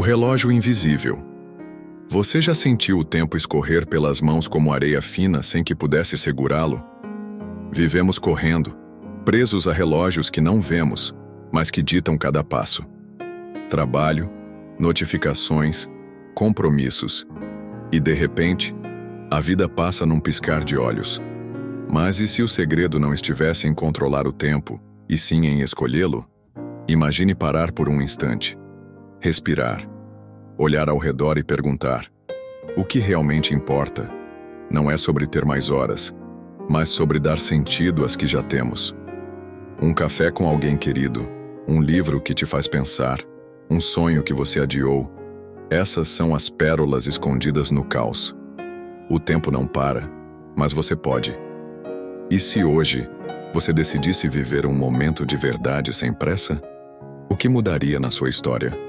relógio invisível. Você já sentiu o tempo escorrer pelas mãos como areia fina sem que pudesse segurá-lo? Vivemos correndo, presos a relógios que não vemos, mas que ditam cada passo. Trabalho, notificações, compromissos. E de repente, a vida passa num piscar de olhos. Mas e se o segredo não estivesse em controlar o tempo, e sim em escolhê-lo? Imagine parar por um instante. Respirar. Olhar ao redor e perguntar: o que realmente importa? Não é sobre ter mais horas, mas sobre dar sentido às que já temos. Um café com alguém querido, um livro que te faz pensar, um sonho que você adiou. Essas são as pérolas escondidas no caos. O tempo não para, mas você pode. E se hoje você decidisse viver um momento de verdade sem pressa? O que mudaria na sua história?